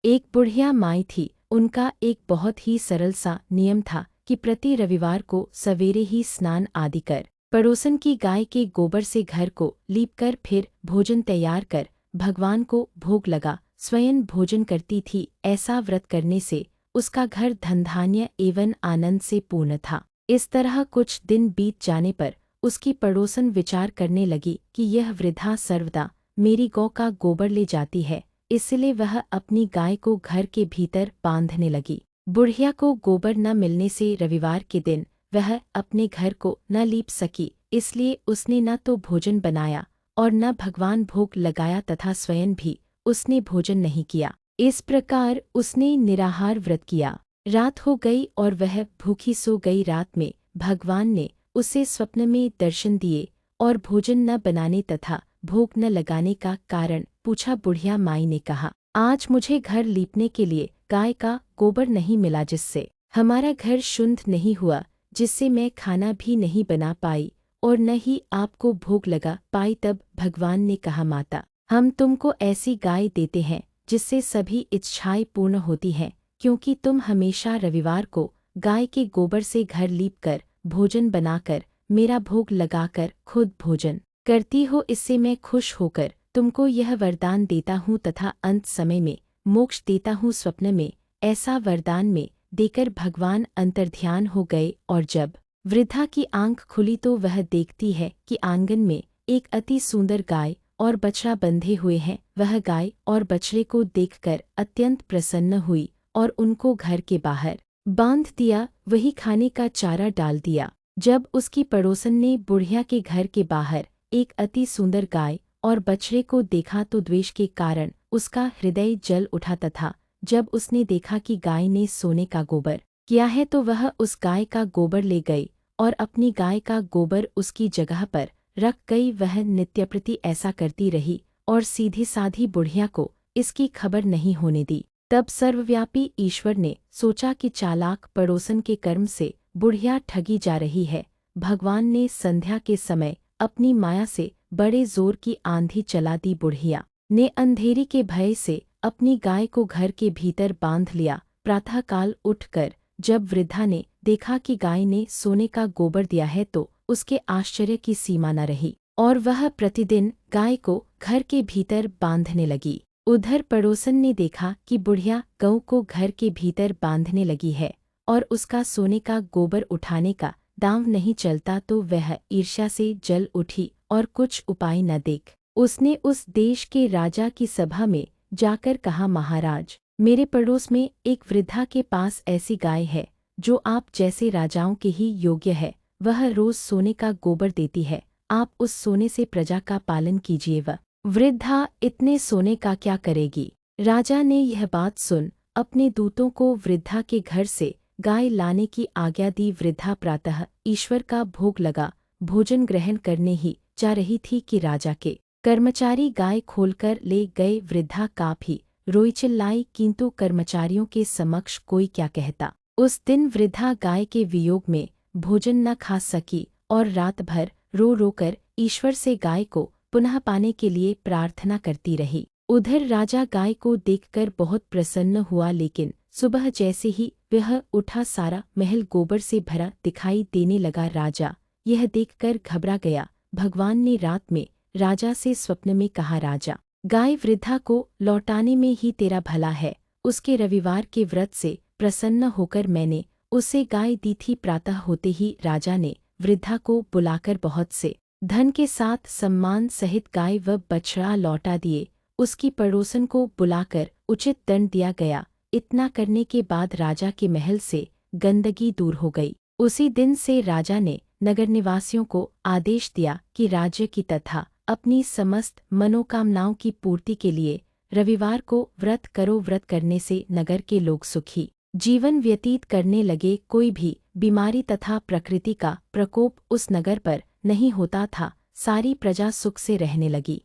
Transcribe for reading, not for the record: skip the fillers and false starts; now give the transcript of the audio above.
एक बुढ़िया माई थी। उनका एक बहुत ही सरल सा नियम था कि प्रति रविवार को सवेरे ही स्नान आदि कर पड़ोसन की गाय के गोबर से घर को लीपकर फिर भोजन तैयार कर भगवान को भोग लगा स्वयं भोजन करती थी। ऐसा व्रत करने से उसका घर धनधान्य एवं आनंद से पूर्ण था। इस तरह कुछ दिन बीत जाने पर उसकी पड़ोसन विचार करने लगी कि यह वृद्धा सर्वदा मेरी गौ का गोबर ले जाती है, इसलिए वह अपनी गाय को घर के भीतर बांधने लगी। बुढ़िया को गोबर न मिलने से रविवार के दिन वह अपने घर को न लीप सकी, इसलिए उसने न तो भोजन बनाया और न भगवान भोग लगाया तथा स्वयं भी उसने भोजन नहीं किया। इस प्रकार उसने निराहार व्रत किया। रात हो गई और वह भूखी सो गई। रात में भगवान ने उसे स्वप्न में दर्शन दिए और भोजन न बनाने तथा भोग न लगाने का कारण पूछा। बुढ़िया माई ने कहा, आज मुझे घर लीपने के लिए गाय का गोबर नहीं मिला, जिससे हमारा घर शुद्ध नहीं हुआ, जिससे मैं खाना भी नहीं बना पाई और न ही आपको भोग लगा पाई। तब भगवान ने कहा, माता, हम तुमको ऐसी गाय देते हैं जिससे सभी इच्छाएं पूर्ण होती हैं, क्योंकि तुम हमेशा रविवार को गाय के गोबर से घर लीपकर भोजन बनाकर मेरा भोग लगाकर खुद भोजन करती हो। इससे मैं खुश होकर तुमको यह वरदान देता हूँ तथा अंत समय में मोक्ष देता हूँ। स्वप्न में ऐसा वरदान में देकर भगवान अंतर्ध्यान हो गए और जब वृद्धा की आंख खुली तो वह देखती है कि आंगन में एक अति सुंदर गाय और बछड़ा बंधे हुए हैं। वह गाय और बछड़े को देखकर अत्यंत प्रसन्न हुई और उनको घर के बाहर बांध दिया, वही खाने का चारा डाल दिया। जब उसकी पड़ोसन ने बुढ़िया के घर के बाहर एक अति सुंदर गाय और बछड़े को देखा तो द्वेष के कारण उसका हृदय जल उठा तथा जब उसने देखा कि गाय ने सोने का गोबर किया है तो वह उस गाय का गोबर ले गई और अपनी गाय का गोबर उसकी जगह पर रख गई। वह नित्यप्रति ऐसा करती रही और सीधी साधी बुढ़िया को इसकी खबर नहीं होने दी। तब सर्वव्यापी ईश्वर ने सोचा कि चालाक पड़ोसन के कर्म से बुढ़िया ठगी जा रही है। भगवान ने संध्या के समय अपनी माया से बड़े जोर की आंधी चला दी। बुढ़िया ने अंधेरी के भय से अपनी गाय को घर के भीतर बांध लिया। प्रातःकाल उठकर जब वृद्धा ने देखा कि गाय ने सोने का गोबर दिया है तो उसके आश्चर्य की सीमा न रही और वह प्रतिदिन गाय को घर के भीतर बांधने लगी। उधर पड़ोसन ने देखा कि बुढ़िया गऊ को घर के भीतर बांधने लगी है और उसका सोने का गोबर उठाने का दांव नहीं चलता तो वह ईर्ष्या से जल उठी और कुछ उपाय न देख उसने उस देश के राजा की सभा में जाकर कहा, महाराज, मेरे पड़ोस में एक वृद्धा के पास ऐसी गाय है जो आप जैसे राजाओं के ही योग्य है। वह रोज सोने का गोबर देती है, आप उस सोने से प्रजा का पालन कीजिए। वह वृद्धा इतने सोने का क्या करेगी? राजा ने यह बात सुन अपने दूतों को वृद्धा के घर से गाय लाने की आज्ञा दी। वृद्धा प्रातः ईश्वर का भोग लगा भोजन ग्रहण करने ही जा रही थी कि राजा के कर्मचारी गाय खोलकर ले गए। वृद्धा काफी रोई चिल्लाई, किंतु कर्मचारियों के समक्ष कोई क्या कहता। उस दिन वृद्धा गाय के वियोग में भोजन न खा सकी और रात भर रो रोकर ईश्वर से गाय को पुनः पाने के लिए प्रार्थना करती रही। उधर राजा गाय को देखकर बहुत प्रसन्न हुआ, लेकिन सुबह जैसे ही वह उठा सारा महल गोबर से भरा दिखाई देने लगा। राजा यह देखकर घबरा गया। भगवान ने रात में राजा से स्वप्न में कहा, राजा, गाय वृद्धा को लौटाने में ही तेरा भला है। उसके रविवार के व्रत से प्रसन्न होकर मैंने उसे गाय दी थी। प्रातः होते ही राजा ने वृद्धा को बुलाकर बहुत से धन के साथ सम्मान सहित गाय व बछड़ा लौटा दिए। उसकी पड़ोसन को बुलाकर उचित दंड दिया गया। इतना करने के बाद राजा के महल से गंदगी दूर हो गई। उसी दिन से राजा ने नगर निवासियों को आदेश दिया कि राज्य की तथा अपनी समस्त मनोकामनाओं की पूर्ति के लिए रविवार को व्रत करो। व्रत करने से नगर के लोग सुखी जीवन व्यतीत करने लगे। कोई भी बीमारी तथा प्रकृति का प्रकोप उस नगर पर नहीं होता था। सारी प्रजा सुख से रहने लगी।